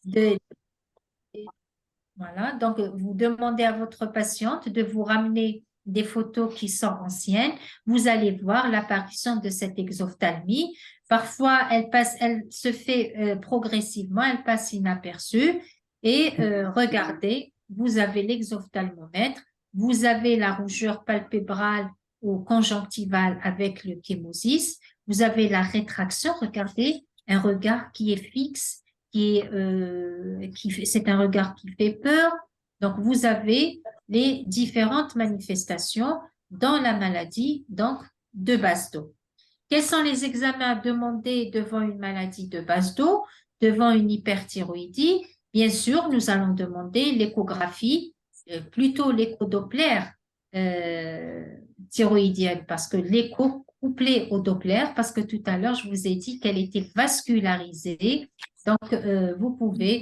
de, voilà, donc vous demandez à votre patiente de vous ramener des photos qui sont anciennes. Vous allez voir l'apparition de cette exophtalmie. Parfois, elle se fait progressivement, elle passe inaperçue. Et regardez, vous avez l'exophthalmomètre, vous avez la rougeur palpébrale ou conjonctivale avec le chémosis, vous avez la rétraction, regardez, un regard qui est fixe c'est un regard qui fait peur. Donc, vous avez les différentes manifestations dans la maladie donc, de Basedow. Quels sont les examens à demander devant une maladie de Basedow, devant une hyperthyroïdie? Bien sûr, nous allons demander l'échographie, plutôt l'écho-doppler thyroïdienne, parce que l'écho couplé au Doppler, parce que tout à l'heure, je vous ai dit qu'elle était vascularisée. Donc, vous pouvez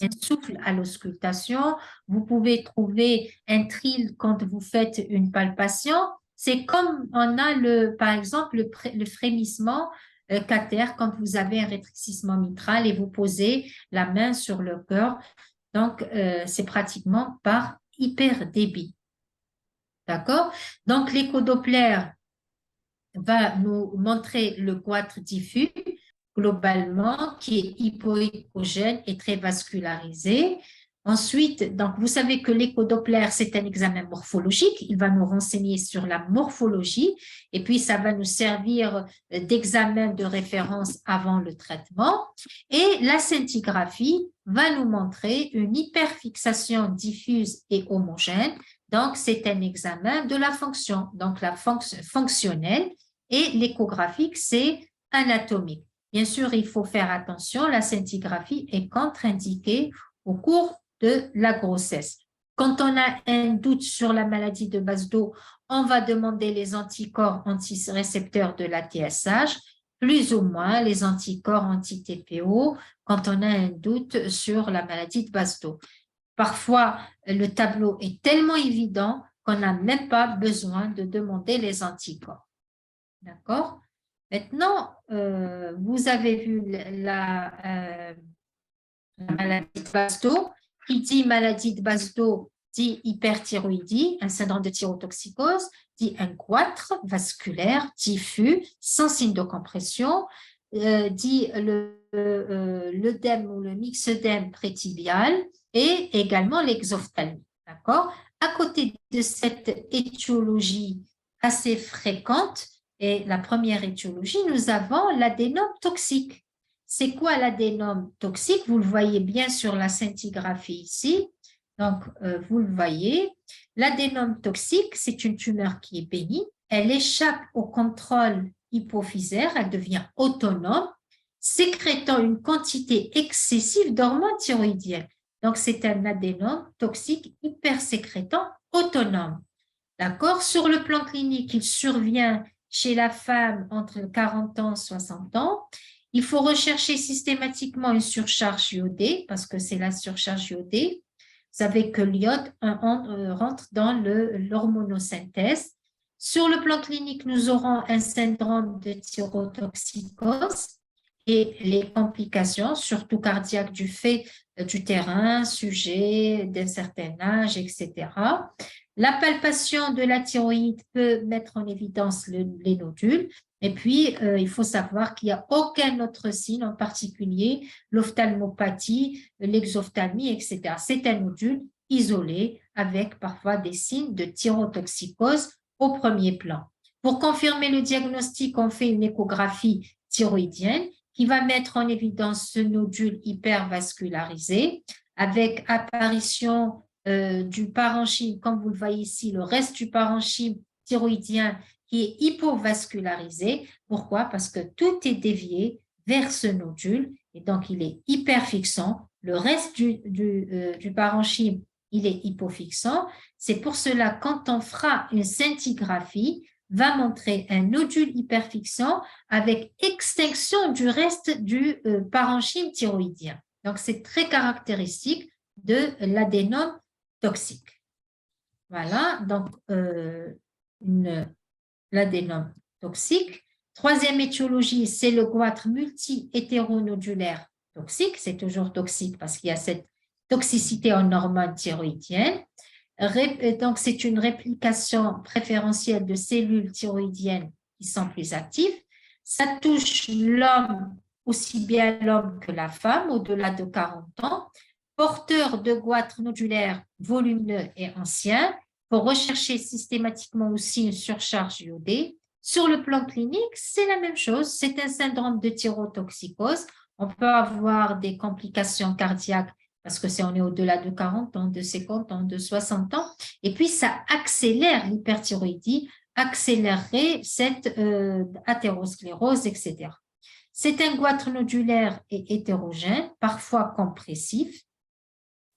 un souffle à l'auscultation, vous pouvez trouver un trill quand vous faites une palpation. C'est comme on a, par exemple, le frémissement cater quand vous avez un rétrécissement mitral et vous posez la main sur le cœur. Donc, c'est pratiquement par hyperdébit. D'accord? Donc, l'écho-Doppler va nous montrer le goitre diffus globalement qui est hypoéchogène et très vascularisé. Ensuite, donc vous savez que l'écho-Doppler, c'est un examen morphologique. Il va nous renseigner sur la morphologie et puis ça va nous servir d'examen de référence avant le traitement. Et la scintigraphie va nous montrer une hyperfixation diffuse et homogène. Donc, c'est un examen de la fonction, donc la fonction fonctionnelle. Et l'échographique, c'est anatomique. Bien sûr, il faut faire attention, la scintigraphie est contre-indiquée au cours de la grossesse. Quand on a un doute sur la maladie de Basedow, on va demander les anticorps antirécepteurs de la TSH, plus ou moins les anticorps anti-TPO quand on a un doute sur la maladie de Basedow. Parfois, le tableau est tellement évident qu'on n'a même pas besoin de demander les anticorps. D'accord? Maintenant, vous avez vu la maladie de Basedow. Qui dit maladie de Basedow dit hyperthyroïdie, un syndrome de thyrotoxicose, dit un goitre vasculaire diffus sans signe de compression, dit l'œdème ou le myxœdème prétibial et également l'exophthalmie. D'accord? À côté de cette étiologie assez fréquente, et la première étiologie, nous avons l'adénome toxique. C'est quoi l'adénome toxique? Vous le voyez bien sur la scintigraphie ici. Donc, vous le voyez. L'adénome toxique, c'est une tumeur qui est bénigne. Elle échappe au contrôle hypophysaire, elle devient autonome, sécrétant une quantité excessive d'hormones thyroïdiennes. Donc, c'est un adénome toxique hypersécrétant autonome. D'accord? Sur le plan clinique, il survient chez la femme entre 40 ans et 60 ans. Il faut rechercher systématiquement une surcharge iodée parce que c'est la surcharge iodée. Vous savez que l'iode rentre dans l'hormonosynthèse. Sur le plan clinique, nous aurons un syndrome de thyrotoxicose et les complications, surtout cardiaques, du fait du terrain, sujet d'un certain âge, etc. La palpation de la thyroïde peut mettre en évidence les nodules. Et puis, il faut savoir qu'il n'y a aucun autre signe, en particulier l'ophtalmopathie, l'exophthalmie, etc. C'est un nodule isolé avec parfois des signes de thyrotoxicose au premier plan. Pour confirmer le diagnostic, on fait une échographie thyroïdienne qui va mettre en évidence ce nodule hypervascularisé avec apparition du parenchyme, comme vous le voyez ici, le reste du parenchyme thyroïdien qui est hypovascularisé. Pourquoi? Parce que tout est dévié vers ce nodule et donc il est hyperfixant. Le reste du parenchyme, il est hypofixant. C'est pour cela, quand on fera une scintigraphie, va montrer un nodule hyperfixant avec extinction du reste du parenchyme thyroïdien. Donc, c'est très caractéristique de l'adénome toxique. Voilà, donc l'adénome toxique. Troisième étiologie, c'est le goitre multi-hétéronodulaire toxique, c'est toujours toxique parce qu'il y a cette toxicité en hormones thyroïdiennes. Donc, c'est une réplication préférentielle de cellules thyroïdiennes qui sont plus actives. Ça touche l'homme, aussi bien l'homme que la femme, au-delà de 40 ans, porteur de goitres nodulaires volumineux et anciens, pour rechercher systématiquement aussi une surcharge iodée. Sur le plan clinique, c'est la même chose. C'est un syndrome de thyrotoxicose. On peut avoir des complications cardiaques parce que on est au-delà de 40 ans, de 50 ans, de 60 ans. Et puis, ça accélère l'hyperthyroïdie, accélérerait cette athérosclérose, etc. C'est un goitre nodulaire et hétérogène, parfois compressif,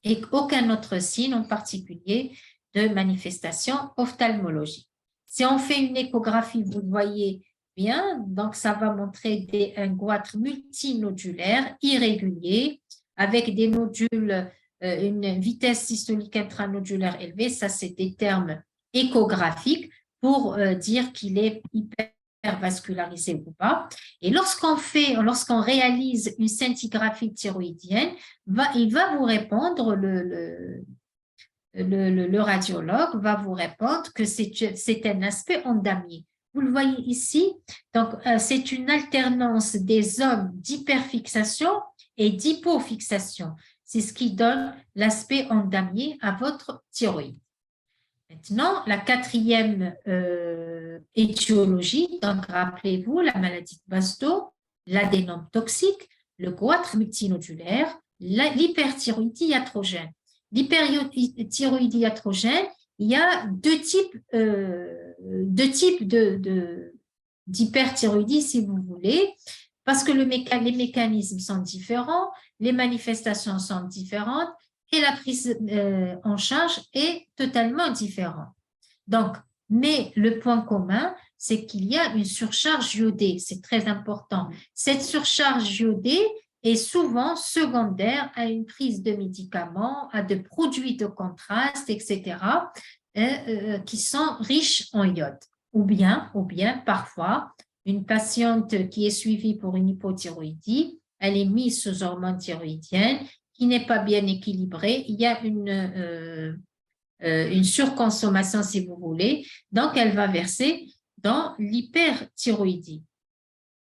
et aucun autre signe en particulier de manifestation ophtalmologique. Si on fait une échographie, vous le voyez bien, donc ça va montrer un goitre multinodulaire irrégulier avec des nodules, une vitesse systolique intranodulaire élevée, ça c'est des termes échographiques pour dire qu'il est hypervascularisé ou pas. Et lorsqu'on réalise une scintigraphie thyroïdienne, il va vous répondre, le radiologue va vous répondre que c'est un aspect endamié. Vous le voyez ici, donc c'est une alternance des zones d'hyperfixation et d'hypofixation. C'est ce qui donne l'aspect endamié à votre thyroïde. Maintenant, la quatrième étiologie, donc rappelez-vous, la maladie de Basedow, l'adénome toxique, le goitre multinodulaire, l'hyperthyroïdie iatrogène. L'hyperthyroïdie iatrogène, il y a deux types d'hyperthyroïdie, si vous voulez, parce que les mécanismes sont différents, les manifestations sont différentes, et la prise en charge est totalement différente. Donc, mais le point commun, c'est qu'il y a une surcharge iodée, c'est très important. Cette surcharge iodée est souvent secondaire à une prise de médicaments, à de produits de contraste, etc., qui sont riches en iode. Ou bien, parfois, une patiente qui est suivie pour une hypothyroïdie, elle est mise sous hormones thyroïdiennes, qui n'est pas bien équilibrée, il y a une surconsommation, si vous voulez, donc elle va verser dans l'hyperthyroïdie.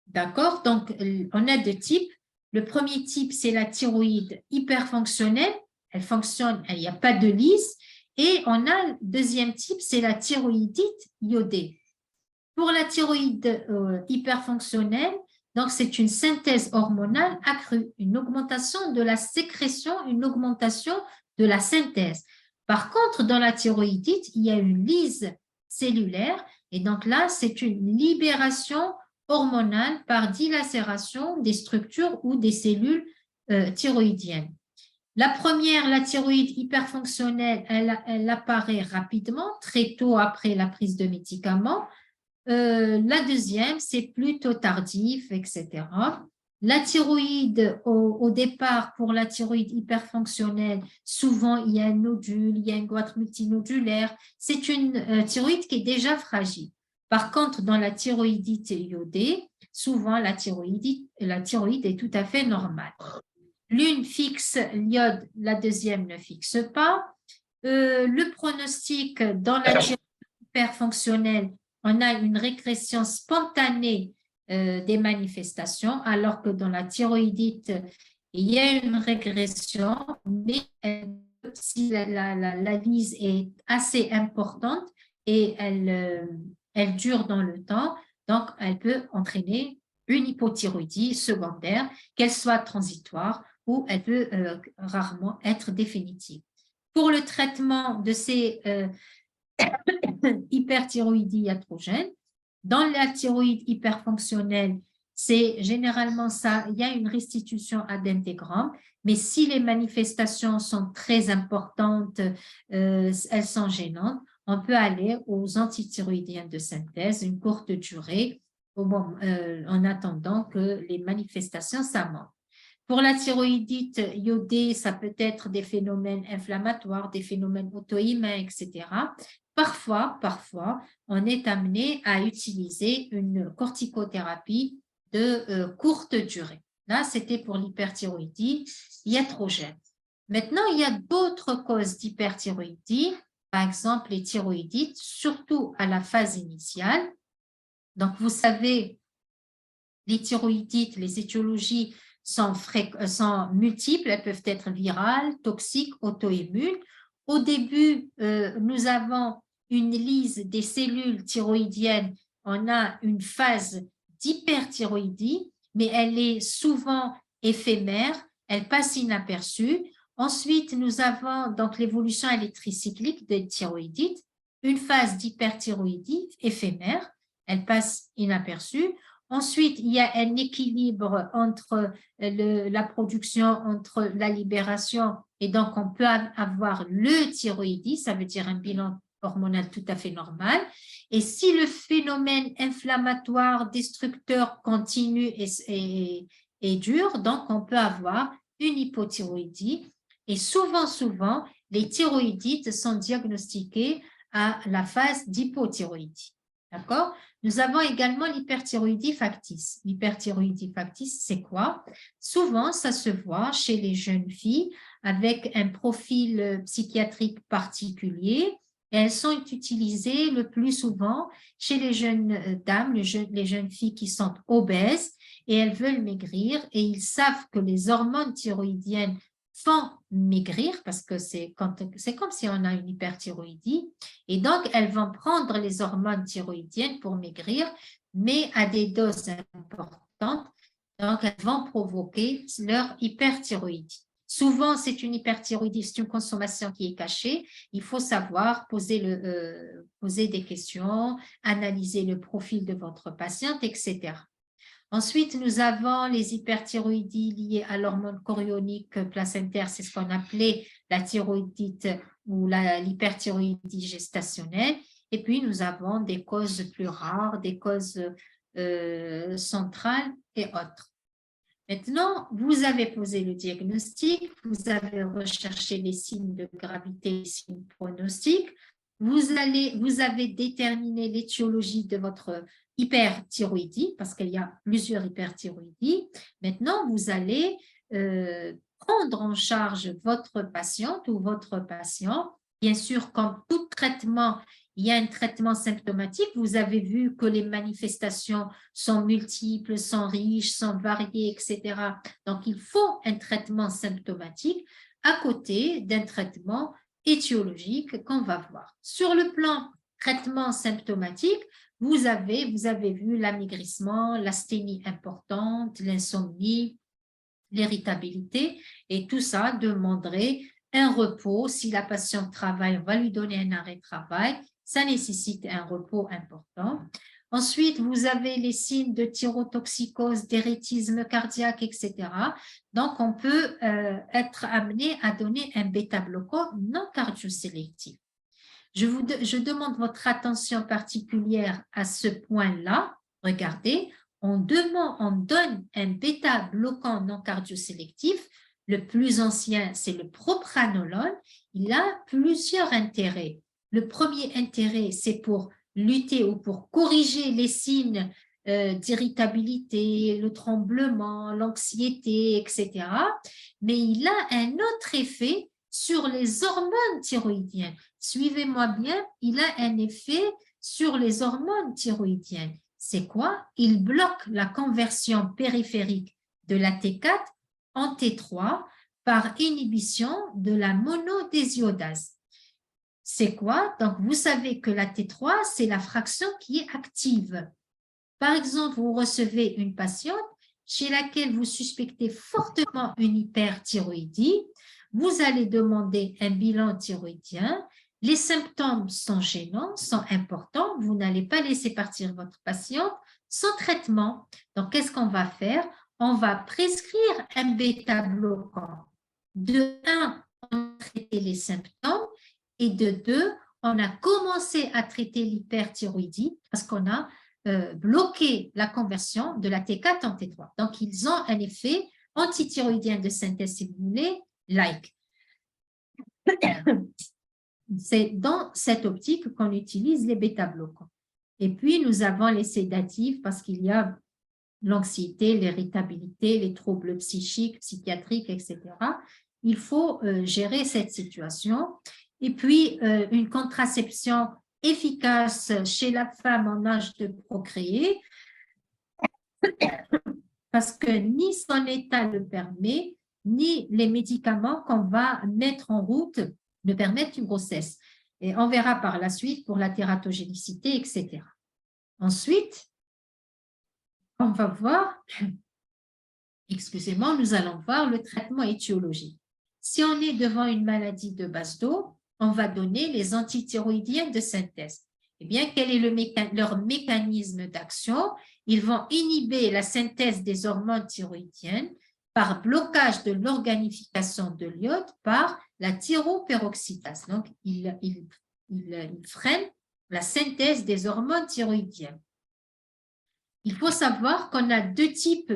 D'accord? Donc, on a deux types. Le premier type, c'est la thyroïde hyperfonctionnelle. Elle fonctionne, il n'y a pas de lyse. Et on a le deuxième type, c'est la thyroïdite iodée. Pour la thyroïde hyperfonctionnelle, donc c'est une synthèse hormonale accrue, une augmentation de la sécrétion, une augmentation de la synthèse. Par contre, dans la thyroïdite, il y a une lyse cellulaire et donc là, c'est une libération hormonale par dilacération des structures ou des cellules thyroïdiennes. La première, la thyroïde hyperfonctionnelle, elle apparaît rapidement, très tôt après la prise de médicaments. La deuxième, c'est plutôt tardif, etc. La thyroïde, au départ, pour la thyroïde hyperfonctionnelle, souvent il y a un nodule, il y a un goitre multinodulaire. C'est une thyroïde qui est déjà fragile. Par contre, dans la thyroïdite iodée, souvent la thyroïde est tout à fait normale. L'une fixe l'iode, la deuxième ne fixe pas. Le pronostic dans la thyroïde hyperfonctionnelle, on a une régression spontanée des manifestations, alors que dans la thyroïdite, il y a une régression, mais si la lyse est assez importante et elle dure dans le temps, donc elle peut entraîner une hypothyroïdie secondaire, qu'elle soit transitoire ou elle peut rarement être définitive. Pour le traitement de ces hyperthyroïdie iatrogène, dans la thyroïde hyperfonctionnelle, c'est généralement ça, il y a une restitution ad intégram, mais si les manifestations sont très importantes, elles sont gênantes, on peut aller aux antithyroïdiens de synthèse, une courte durée, en attendant que les manifestations s'amentent. Pour la thyroïdite iodée, ça peut être des phénomènes inflammatoires, des phénomènes auto-immuns, etc. Parfois, on est amené à utiliser une corticothérapie de courte durée. Là, c'était pour l'hyperthyroïdie iatrogène. Maintenant, il y a d'autres causes d'hyperthyroïdie, par exemple les thyroïdites, surtout à la phase initiale. Donc, vous savez, les thyroïdites, les étiologies sont multiples, elles peuvent être virales, toxiques, auto-immunes. Au début, nous avons une lyse des cellules thyroïdiennes, on a une phase d'hyperthyroïdie, mais elle est souvent éphémère, elle passe inaperçue. Ensuite, nous avons donc l'évolution électrocyclique des thyroïdites, une phase d'hyperthyroïdie éphémère, elle passe inaperçue. Ensuite, il y a un équilibre entre la production, entre la libération, et donc on peut avoir le thyroïdie, ça veut dire un bilan hormonal tout à fait normal. Et si le phénomène inflammatoire destructeur continue et dure, donc on peut avoir une hypothyroïdie. Et souvent, les thyroïdites sont diagnostiquées à la phase d'hypothyroïdie. D'accord? Nous avons également l'hyperthyroïdie factice. L'hyperthyroïdie factice, c'est quoi? Souvent, ça se voit chez les jeunes filles avec un profil psychiatrique particulier. Et elles sont utilisées le plus souvent chez les jeunes dames, les jeunes filles qui sont obèses et elles veulent maigrir et ils savent que les hormones thyroïdiennes font maigrir parce que c'est comme si on a une hyperthyroïdie et donc elles vont prendre les hormones thyroïdiennes pour maigrir mais à des doses importantes, donc elles vont provoquer leur hyperthyroïdie. Souvent, c'est une hyperthyroïdie, c'est une consommation qui est cachée. Il faut savoir poser des questions, analyser le profil de votre patiente, etc. Ensuite, nous avons les hyperthyroïdies liées à l'hormone chorionique placentaire, c'est ce qu'on appelait la thyroïdite ou l'hyperthyroïdie gestationnelle. Et puis, nous avons des causes plus rares, des causes centrales et autres. Maintenant, vous avez posé le diagnostic, vous avez recherché les signes de gravité, les signes pronostiques, vous avez déterminé l'étiologie de votre hyperthyroïdie, parce qu'il y a plusieurs hyperthyroïdies. Maintenant, vous allez prendre en charge votre patiente ou votre patient. Bien sûr, comme tout traitement, il y a un traitement symptomatique. Vous avez vu que les manifestations sont multiples, sont riches, sont variées, etc. Donc, il faut un traitement symptomatique à côté d'un traitement étiologique qu'on va voir. Sur le plan traitement symptomatique, vous avez vu l'amaigrissement, l'asthénie importante, l'insomnie, l'irritabilité, et tout ça demanderait un repos. Si la patiente travaille, on va lui donner un arrêt de travail. Ça nécessite un repos important. Ensuite, vous avez les signes de thyrotoxicose, d'éréthisme cardiaque, etc. Donc, on peut être amené à donner un bêta-bloquant non cardiosélectif. Je demande votre attention particulière à ce point-là. Regardez, on donne un bêta-bloquant non cardiosélectif. Le plus ancien, c'est le propranolol. Il a plusieurs intérêts. Le premier intérêt, c'est pour lutter ou pour corriger les signes d'irritabilité, le tremblement, l'anxiété, etc. Mais il a un autre effet sur les hormones thyroïdiennes. Suivez-moi bien, il a un effet sur les hormones thyroïdiennes. C'est quoi? Il bloque la conversion périphérique de la T4 en T3 par inhibition de la monodésiodase. C'est quoi? Donc, vous savez que la T3, c'est la fraction qui est active. Par exemple, vous recevez une patiente chez laquelle vous suspectez fortement une hyperthyroïdie. Vous allez demander un bilan thyroïdien. Les symptômes sont gênants, sont importants. Vous n'allez pas laisser partir votre patiente sans traitement. Donc, qu'est-ce qu'on va faire? On va prescrire un bêta-bloquant. De 1, on a traité les symptômes et de 2, on a commencé à traiter l'hyperthyroïdie parce qu'on a bloqué la conversion de la T4 en T3. Donc, ils ont un effet antithyroïdien de synthèse cellulaire like. C'est dans cette optique qu'on utilise les bêta-bloquants. Et puis, nous avons les sédatifs parce qu'il y a l'anxiété, l'irritabilité, les troubles psychiques, psychiatriques, etc. Il faut gérer cette situation. Et puis, une contraception efficace chez la femme en âge de procréer, parce que ni son état le permet, ni les médicaments qu'on va mettre en route ne permettent une grossesse. Et on verra par la suite pour la tératogénicité, etc. Ensuite, on va voir, excusez-moi, nous allons voir le traitement étiologique. Si on est devant une maladie de base d'eau, on va donner les antithyroïdiennes de synthèse. Eh bien, quel est leur mécanisme d'action? Ils vont inhiber la synthèse des hormones thyroïdiennes par blocage de l'organification de l'iode par la thyroperoxydase. Donc, ils freinent la synthèse des hormones thyroïdiennes. Il faut savoir qu'on a deux types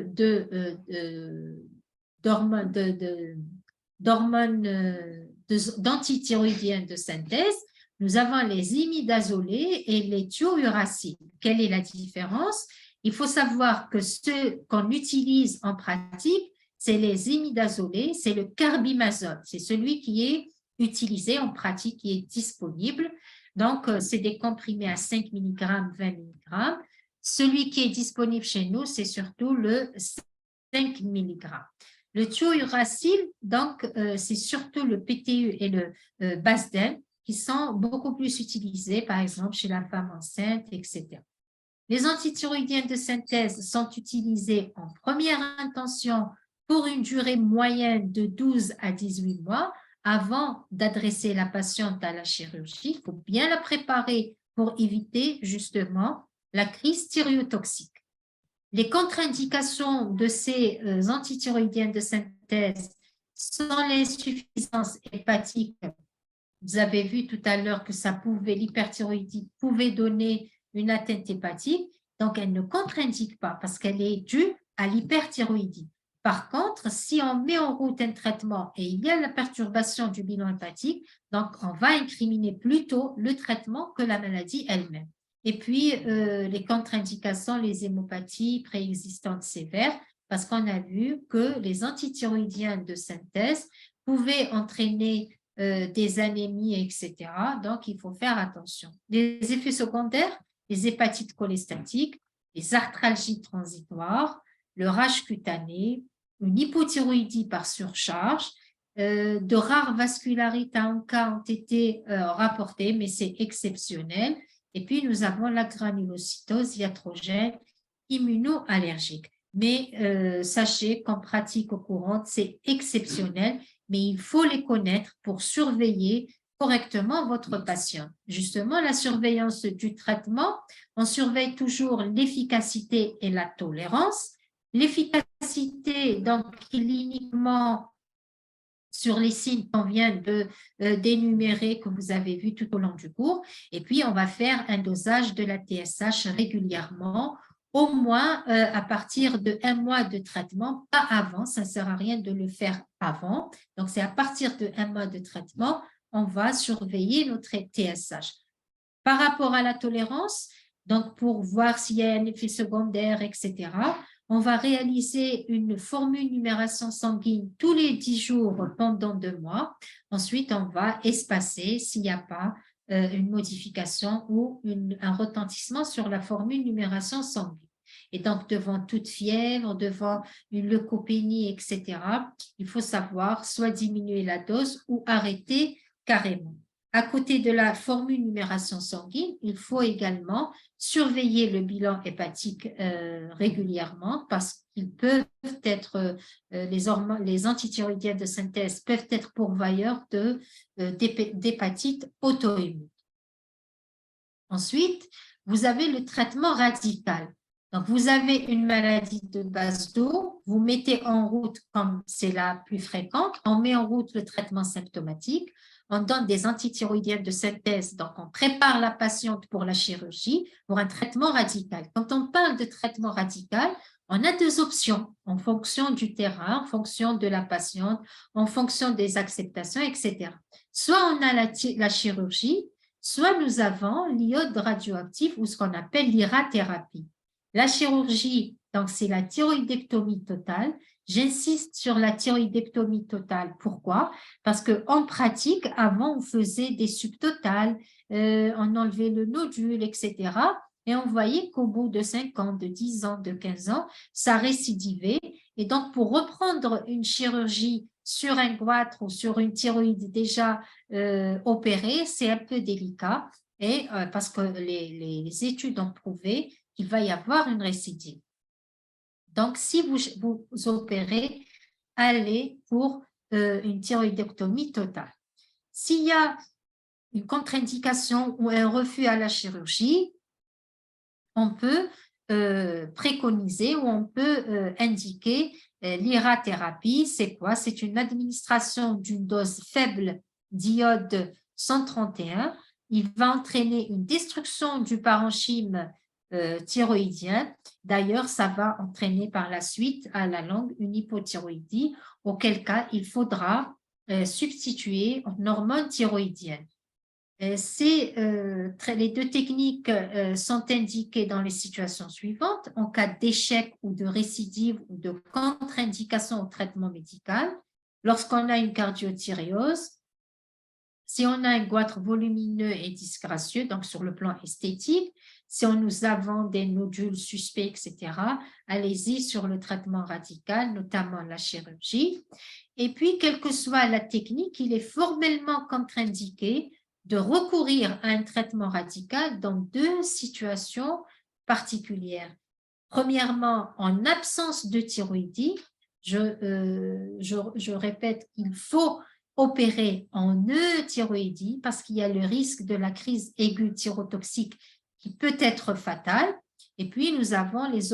d'antithyroïdiennes de synthèse. Nous avons les imidazolés et les thiouracils. Quelle est la différence? Il faut savoir que ceux qu'on utilise en pratique, c'est les imidazolés, c'est le carbimazole. C'est celui qui est utilisé en pratique, qui est disponible. Donc, c'est des comprimés à 5 mg, 20 mg. Celui qui est disponible chez nous, c'est surtout le 5 mg. Le thiouracil, donc, c'est surtout le PTU et le Basden qui sont beaucoup plus utilisés, par exemple, chez la femme enceinte, etc. Les antithyroïdiennes de synthèse sont utilisées en première intention pour une durée moyenne de 12 à 18 mois avant d'adresser la patiente à la chirurgie. Il faut bien la préparer pour éviter justement la crise thyrotoxique. Les contre-indications de ces antithyroïdiennes de synthèse sont l'insuffisance hépatique. Vous avez vu tout à l'heure que l'hyperthyroïdie pouvait donner une atteinte hépatique, donc elle ne contre-indique pas parce qu'elle est due à l'hyperthyroïdie. Par contre, si on met en route un traitement et il y a la perturbation du bilan hépatique, donc on va incriminer plutôt le traitement que la maladie elle-même. Et puis, les contre-indications, les hémopathies préexistantes sévères, parce qu'on a vu que les antithyroïdiennes de synthèse pouvaient entraîner des anémies, etc. Donc, il faut faire attention. Les effets secondaires, les hépatites cholestatiques, les arthralgies transitoires, le rash cutané, une hypothyroïdie par surcharge, de rares vascularites en cas ont été rapportées, mais c'est exceptionnel. Et puis, nous avons la granulocytose iatrogène immunoallergique. Mais sachez qu'en pratique courante, c'est exceptionnel, mais il faut les connaître pour surveiller correctement votre patient. Justement, la surveillance du traitement, on surveille toujours l'efficacité et la tolérance. L'efficacité, donc, cliniquement, sur les signes qu'on vient de d'énumérer, que vous avez vu tout au long du cours. Et puis, on va faire un dosage de la TSH régulièrement, au moins à partir de 1 mois de traitement, pas avant. Ça ne sert à rien de le faire avant. Donc, c'est à partir de 1 mois de traitement, on va surveiller notre TSH. Par rapport à la tolérance, donc pour voir s'il y a un effet secondaire, etc., on va réaliser une formule numération sanguine tous les 10 jours pendant 2 mois. Ensuite, on va espacer s'il n'y a pas une modification ou un retentissement sur la formule numération sanguine. Et donc, devant toute fièvre, devant une leucopénie, etc., il faut savoir soit diminuer la dose ou arrêter carrément. À côté de la formule numération sanguine, il faut également surveiller le bilan hépatique régulièrement parce qu'ils peuvent être, les antithyroïdiennes de synthèse peuvent être pourvoyeurs d'hépatite auto-immune. Ensuite, vous avez le traitement radical. Donc, vous avez une maladie de base d'eau, vous mettez en route, comme c'est la plus fréquente, on met en route le traitement symptomatique, on donne des antithyroïdiennes de synthèse, donc on prépare la patiente pour la chirurgie, pour un traitement radical. Quand on parle de traitement radical, on a 2 options en fonction du terrain, en fonction de la patiente, en fonction des acceptations, etc. Soit on a la chirurgie, soit nous avons l'iode radioactif ou ce qu'on appelle l'irathérapie. La chirurgie, Donc, c'est la thyroïdectomie totale. J'insiste sur la thyroïdectomie totale. Pourquoi? Parce qu'en pratique, avant, on faisait des subtotales, on enlevait le nodule, etc. Et on voyait qu'au bout de 5 ans, de 10 ans, de 15 ans, ça récidivait. Et donc, pour reprendre une chirurgie sur un goitre ou sur une thyroïde déjà opérée, c'est un peu délicat et, parce que les études ont prouvé qu'il va y avoir une récidive. Donc, si vous opérez, allez pour une thyroïdectomie totale. S'il y a une contre-indication ou un refus à la chirurgie, on peut préconiser ou on peut indiquer l'irathérapie. C'est quoi? C'est une administration d'une dose faible d'iode 131. Il va entraîner une destruction du parenchyme thyroïdien. D'ailleurs, ça va entraîner par la suite à la longue une hypothyroïdie, auquel cas il faudra substituer une hormone thyroïdienne. Les deux techniques sont indiquées dans les situations suivantes. En cas d'échec ou de récidive ou de contre-indication au traitement médical, lorsqu'on a une cardiothyréose, si on a un goitre volumineux et disgracieux, donc sur le plan esthétique, si nous avons des nodules suspects, etc., allez-y sur le traitement radical, notamment la chirurgie. Et puis, quelle que soit la technique, il est formellement contre-indiqué de recourir à un traitement radical dans deux situations particulières. Premièrement, en absence de thyroïdie, je répète, il faut opérer en euthyroïdie parce qu'il y a le risque de la crise aiguë thyrotoxique qui peut être fatale. Et puis, nous avons les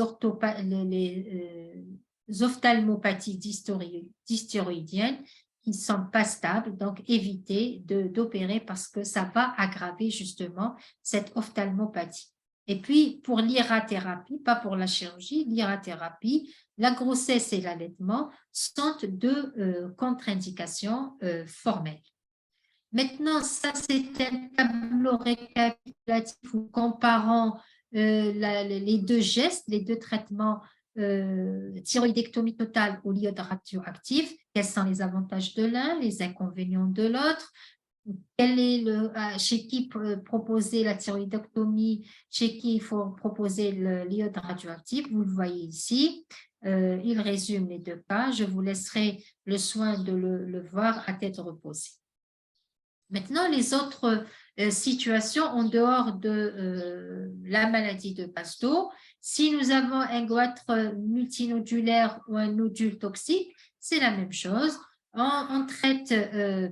ophtalmopathies dysthyroïdiennes qui ne sont pas stables, donc évitez d'opérer parce que ça va aggraver justement cette ophtalmopathie. Et puis, pour l'irathérapie, pas pour la chirurgie, l'irathérapie, la grossesse et l'allaitement sont deux contre-indications formelles. Maintenant, ça, c'est un tableau récapitulatif où comparant les deux gestes, les deux traitements thyroïdectomie totale ou l'iode radioactif, quels sont les avantages de l'un, les inconvénients de l'autre, chez qui proposer la thyroïdectomie, chez qui il faut proposer l'iode radioactif, vous le voyez ici. Il résume les deux cas. Je vous laisserai le soin de le voir à tête reposée. Maintenant, les autres situations en dehors de la maladie de Pasteau, si nous avons un goitre multinodulaire ou un nodule toxique, c'est la même chose. On traite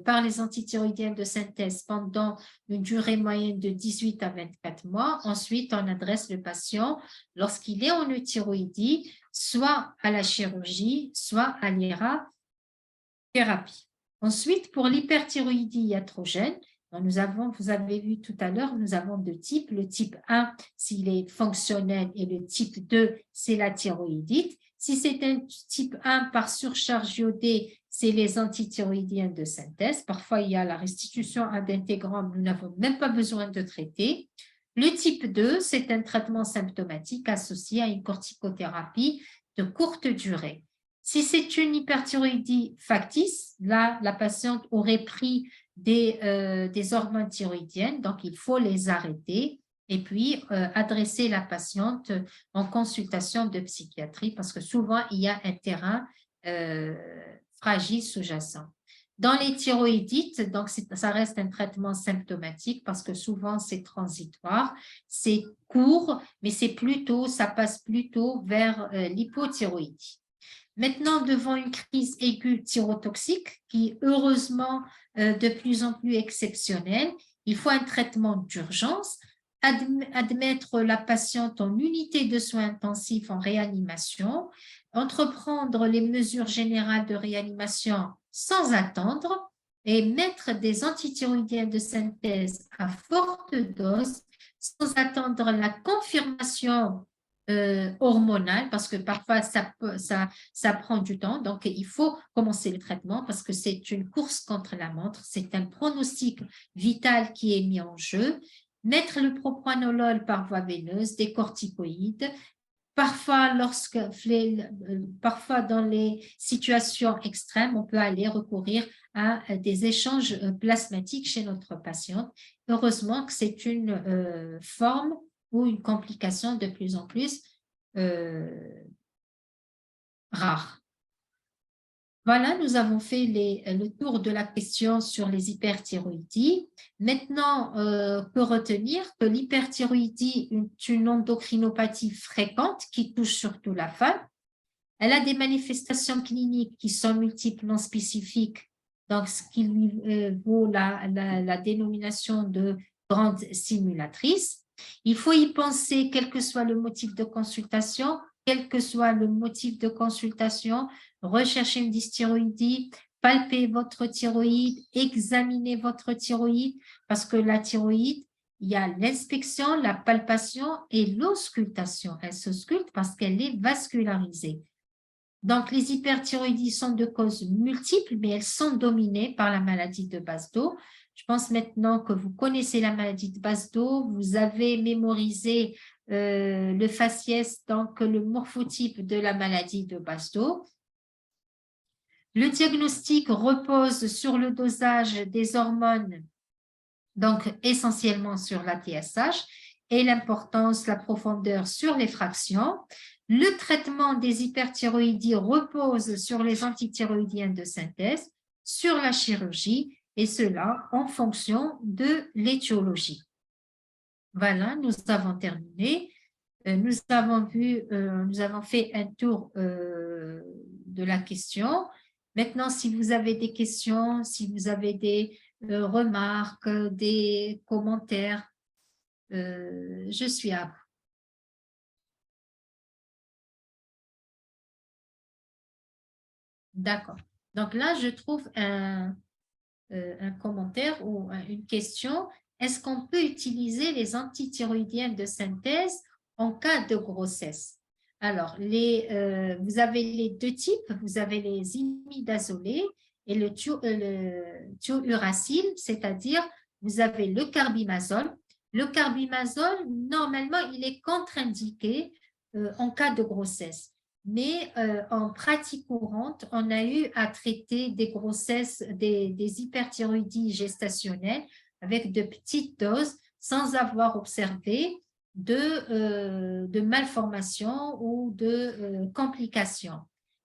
par les antithyroïdiennes de synthèse pendant une durée moyenne de 18 à 24 mois. Ensuite, on adresse le patient lorsqu'il est en euthyroïdie, soit à la chirurgie, soit à l'irathérapie. Ensuite, pour l'hyperthyroïdie iatrogène, vous avez vu tout à l'heure, nous avons deux types. Le type 1, s'il est fonctionnel, et le type 2, c'est la thyroïdite. Si c'est un type 1 par surcharge iodée, c'est les antithyroïdiennes de synthèse. Parfois, il y a la restitution à d'intégrants, nous n'avons même pas besoin de traiter. Le type 2, c'est un traitement symptomatique associé à une corticothérapie de courte durée. Si c'est une hyperthyroïdie factice, là, la patiente aurait pris des hormones thyroïdiennes, donc il faut les arrêter et puis adresser la patiente en consultation de psychiatrie parce que souvent, il y a un terrain fragile sous-jacent. Dans les thyroïdites, donc ça reste un traitement symptomatique parce que souvent, c'est transitoire, c'est court, mais ça passe plutôt vers l'hypothyroïdie. Maintenant, devant une crise aiguë thyrotoxique qui, heureusement, de plus en plus exceptionnelle, il faut un traitement d'urgence, admettre la patiente en unité de soins intensifs en réanimation, entreprendre les mesures générales de réanimation sans attendre et mettre des antithyroïdiennes de synthèse à forte dose sans attendre la confirmation hormonale parce que parfois ça prend du temps, donc il faut commencer le traitement parce que c'est une course contre la montre, c'est un pronostic vital qui est mis en jeu. Mettre le propranolol par voie veineuse, des corticoïdes, Parfois, parfois, dans les situations extrêmes, on peut aller recourir à des échanges plasmatiques chez notre patiente. Heureusement que c'est une forme ou une complication de plus en plus rare. Voilà, nous avons fait le tour de la question sur les hyperthyroïdies. Maintenant, que retenir que l'hyperthyroïdie est une endocrinopathie fréquente qui touche surtout la femme. Elle a des manifestations cliniques qui sont multiples, non spécifiques, donc ce qui lui vaut la dénomination de grande simulatrice. Il faut y penser, quel que soit le motif de consultation, recherchez une dysthyroïdie, palpez votre thyroïde, examinez votre thyroïde, parce que la thyroïde, il y a l'inspection, la palpation et l'auscultation. Elle s'ausculte parce qu'elle est vascularisée. Donc, les hyperthyroïdies sont de causes multiples, mais elles sont dominées par la maladie de Basedow. Je pense maintenant que vous connaissez la maladie de Basedow, vous avez mémorisé le faciès, donc le morphotype de la maladie de Basedow. Le diagnostic repose sur le dosage des hormones, donc essentiellement sur la TSH, et l'importance, la profondeur sur les fractions. Le traitement des hyperthyroïdies repose sur les antithyroïdiens de synthèse, sur la chirurgie, et cela en fonction de l'étiologie. Voilà, nous avons terminé. Nous avons fait un tour de la question. Maintenant, si vous avez des questions, si vous avez des remarques, des commentaires, je suis à vous. D'accord. Donc là, je trouve un commentaire ou une question. Est-ce qu'on peut utiliser les antithyroïdiens de synthèse en cas de grossesse? Alors, vous avez les deux types. Vous avez les imidazolés et le thiouracil, c'est-à-dire vous avez le carbimazole. Le carbimazole, normalement, il est contre-indiqué en cas de grossesse. Mais en pratique courante, on a eu à traiter des grossesses, des hyperthyroïdies gestationnelles avec de petites doses sans avoir observé de malformations ou de complications.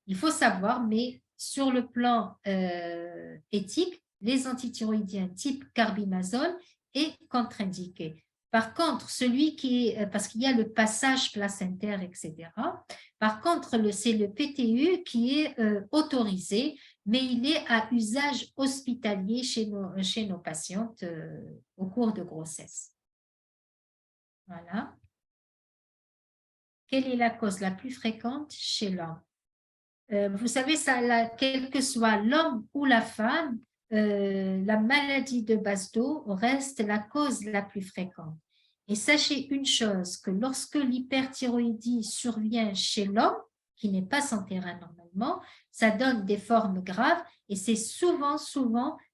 Il faut savoir, mais sur le plan éthique, les antithyroïdiens type carbimazole est contre-indiqué. Par contre, celui qui est, parce qu'il y a le passage placentaire, etc. Par contre, c'est le PTU qui est autorisé, mais il est à usage hospitalier chez nos patientes au cours de grossesse. Voilà. Quelle est la cause la plus fréquente chez l'homme? Vous savez, quel que soit l'homme ou la femme, la maladie de Basedow reste la cause la plus fréquente. Et sachez une chose, que lorsque l'hyperthyroïdie survient chez l'homme, qui n'est pas sans terrain normalement, ça donne des formes graves et c'est souvent,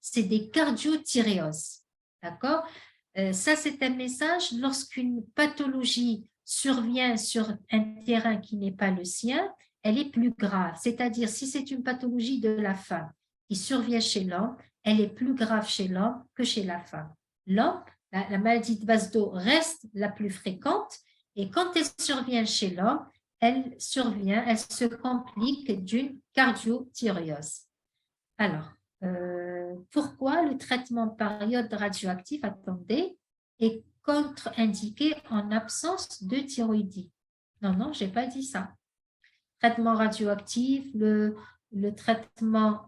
c'est des cardiothyréoses. D'accord? Ça, c'est un message. Lorsqu'une pathologie survient sur un terrain qui n'est pas le sien, elle est plus grave. C'est-à-dire, si c'est une pathologie de la femme qui survient chez l'homme, elle est plus grave chez l'homme que chez la femme. L'homme, la maladie de Basedow reste la plus fréquente et quand elle survient chez l'homme, elle se complique d'une cardiothyréose. Alors, pourquoi le traitement par iode radioactif, attendez, est contre-indiqué en absence de thyroïdie? Non, je n'ai pas dit ça. Traitement radioactif, le traitement...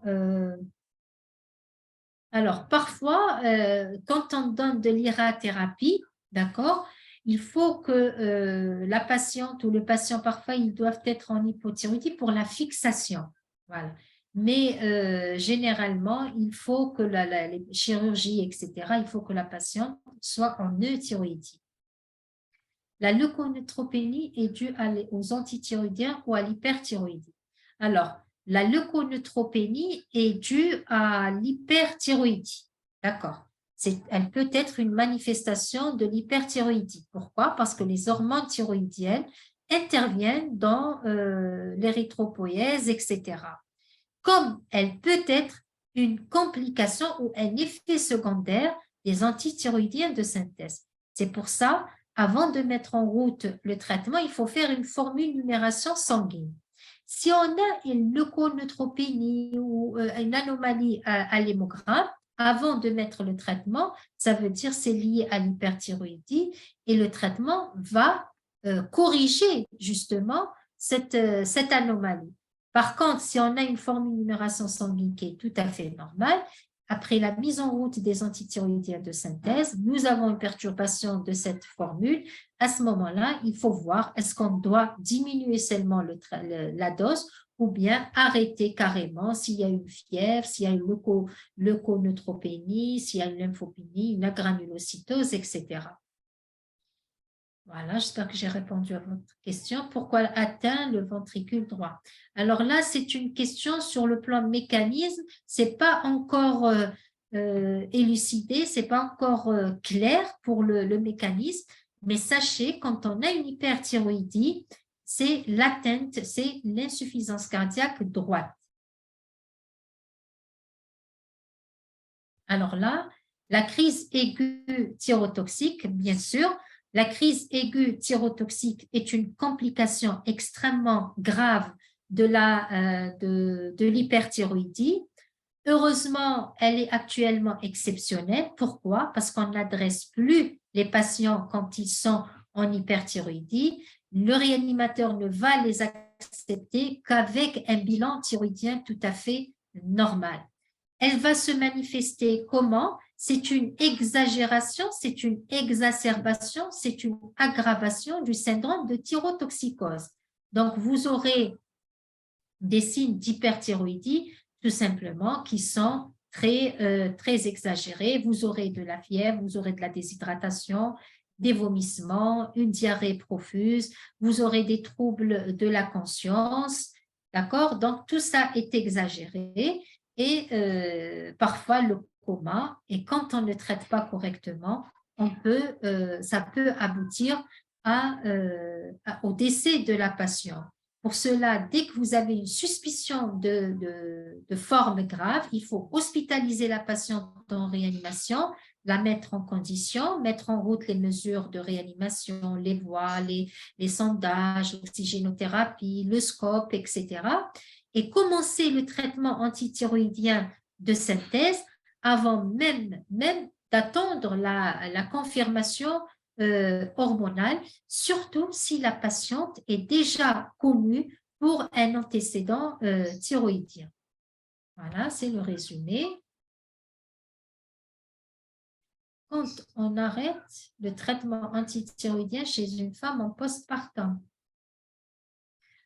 Alors, parfois, quand on donne de l'irathérapie, d'accord, il faut que la patiente ou le patient, parfois, ils doivent être en hypothyroïdie pour la fixation. Voilà. Mais généralement, il faut que les chirurgies, etc., il faut que la patiente soit en euthyroïdie. La leuconeutropénie est due aux antithyroïdiens ou à l'hyperthyroïdie. Alors, la leuconeutropénie est due à l'hyperthyroïdie. D'accord. Elle peut être une manifestation de l'hyperthyroïdie. Pourquoi? Parce que les hormones thyroïdiennes interviennent dans l'érythropoïèse, etc. Comme elle peut être une complication ou un effet secondaire des antithyroïdiens de synthèse. C'est pour ça, avant de mettre en route le traitement, il faut faire une formule numération sanguine. Si on a une leuconeutropénie ou une anomalie à l'hémogramme, avant de mettre le traitement, ça veut dire c'est lié à l'hyperthyroïdie et le traitement va corriger justement cette anomalie. Par contre, si on a une formule numération sanguine qui est tout à fait normale, après la mise en route des antithyroïdiens de synthèse, nous avons une perturbation de cette formule. À ce moment-là, il faut voir est-ce qu'on doit diminuer seulement la dose ou bien arrêter carrément s'il y a une fièvre, s'il y a une leuconeutropénie, s'il y a une lymphopénie, une agranulocytose, etc. Voilà, j'espère que j'ai répondu à votre question. Pourquoi atteint le ventricule droit? Alors là, c'est une question sur le plan mécanisme. Ce n'est pas encore élucidé, ce n'est pas encore clair pour le mécanisme. Mais sachez, quand on a une hyperthyroïdie, c'est l'atteinte, c'est l'insuffisance cardiaque droite. Alors là, la crise aiguë thyrotoxique, bien sûr, la crise aiguë thyrotoxique est une complication extrêmement grave de l'hyperthyroïdie. Heureusement, elle est actuellement exceptionnelle. Pourquoi? Parce qu'on n'adresse plus les patients quand ils sont en hyperthyroïdie. Le réanimateur ne va les accepter qu'avec un bilan thyroïdien tout à fait normal. Elle va se manifester comment? C'est une exagération, c'est une exacerbation, c'est une aggravation du syndrome de thyrotoxicose. Donc, vous aurez des signes d'hyperthyroïdie tout simplement qui sont très exagérés. Vous aurez de la fièvre, vous aurez de la déshydratation, des vomissements, une diarrhée profuse, vous aurez des troubles de la conscience, d'accord? Donc, tout ça est exagéré et parfois le coma, et quand on ne traite pas correctement, ça peut aboutir au décès de la patiente. Pour cela, dès que vous avez une suspicion de forme grave, il faut hospitaliser la patiente en réanimation, la mettre en condition, mettre en route les mesures de réanimation, les voies, les sondages, l'oxygénothérapie, le scope, etc. Et commencer le traitement antithyroïdien de synthèse avant même d'attendre la confirmation hormonale, surtout si la patiente est déjà connue pour un antécédent thyroïdien. Voilà, c'est le résumé. Quand on arrête le traitement antithyroïdien chez une femme en postpartum.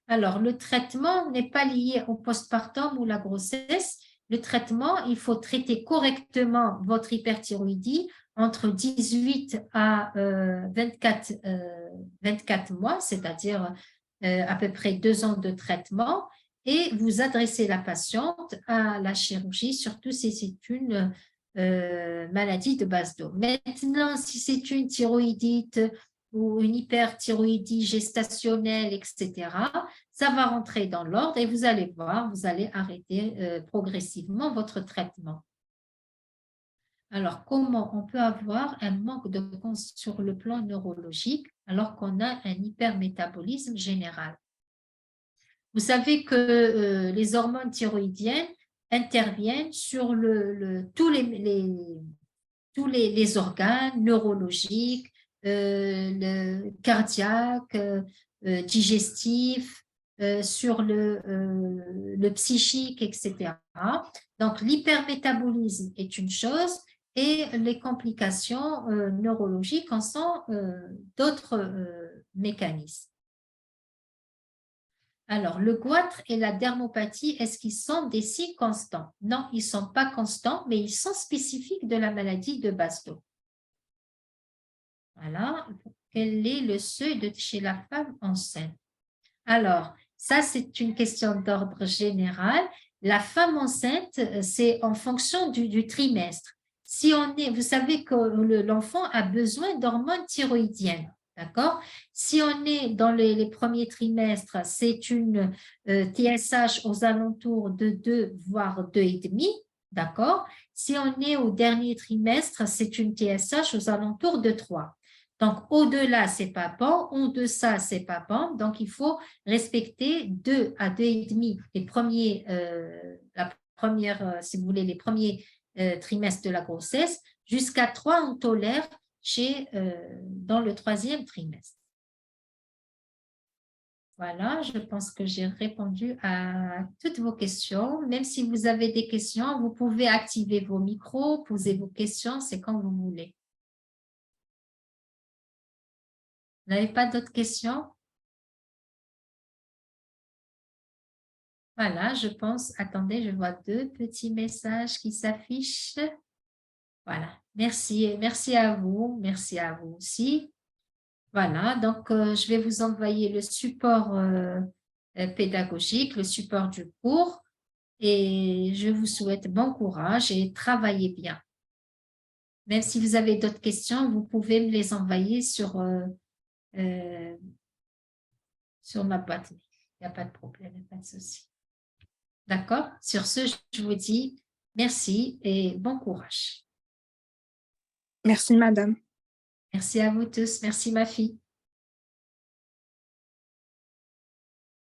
Alors, le traitement n'est pas lié au postpartum ou la grossesse. Le traitement, il faut traiter correctement votre hyperthyroïdie entre 18 à 24 mois, c'est-à-dire à peu près 2 ans de traitement, et vous adressez la patiente à la chirurgie, surtout si c'est une maladie de base d'eau. Maintenant, si c'est une thyroïdite ou une hyperthyroïdie gestationnelle, etc., ça va rentrer dans l'ordre et vous allez voir, vous allez arrêter progressivement votre traitement. Alors, comment on peut avoir un manque de conscience sur le plan neurologique alors qu'on a un hypermétabolisme général? Vous savez que les hormones thyroïdiennes interviennent sur tous les organes neurologiques, le cardiaque, digestif, sur le psychique, etc. Donc, l'hypermétabolisme est une chose et les complications neurologiques en sont d'autres mécanismes. Alors, le goitre et la dermopathie, est-ce qu'ils sont des signes constants? Non, ils ne sont pas constants, mais ils sont spécifiques de la maladie de Basedow. Voilà, quel est le seuil chez la femme enceinte? Alors, ça, c'est une question d'ordre général. La femme enceinte, c'est en fonction du trimestre. Si on est, vous savez que l'enfant a besoin d'hormones thyroïdiennes, D'accord? Si on est dans les premiers trimestres, c'est une TSH aux alentours de 2, voire 2,5. D'accord? Si on est au dernier trimestre, c'est une TSH aux alentours de 3. Donc, au-delà, c'est pas bon. Au-deçà, c'est pas bon. Donc, il faut respecter 2 à 2,5 les premiers, la première, si vous voulez, les premiers trimestres de la grossesse. Jusqu'à 3, on tolère dans le 3e trimestre. Voilà, je pense que j'ai répondu à toutes vos questions. Même si vous avez des questions, vous pouvez activer vos micros, poser vos questions, c'est quand vous voulez. Vous n'avez pas d'autres questions? Voilà, je pense, attendez, je vois 2 petits messages qui s'affichent. Voilà, merci à vous aussi. Voilà, donc je vais vous envoyer le support pédagogique, le support du cours et je vous souhaite bon courage et travaillez bien. Même si vous avez d'autres questions, vous pouvez me les envoyer sur ma boîte mail. Il n'y a pas de problème, il n'y a pas de souci. D'accord? Sur ce, je vous dis merci et bon courage. Merci, madame. Merci à vous tous. Merci, ma fille.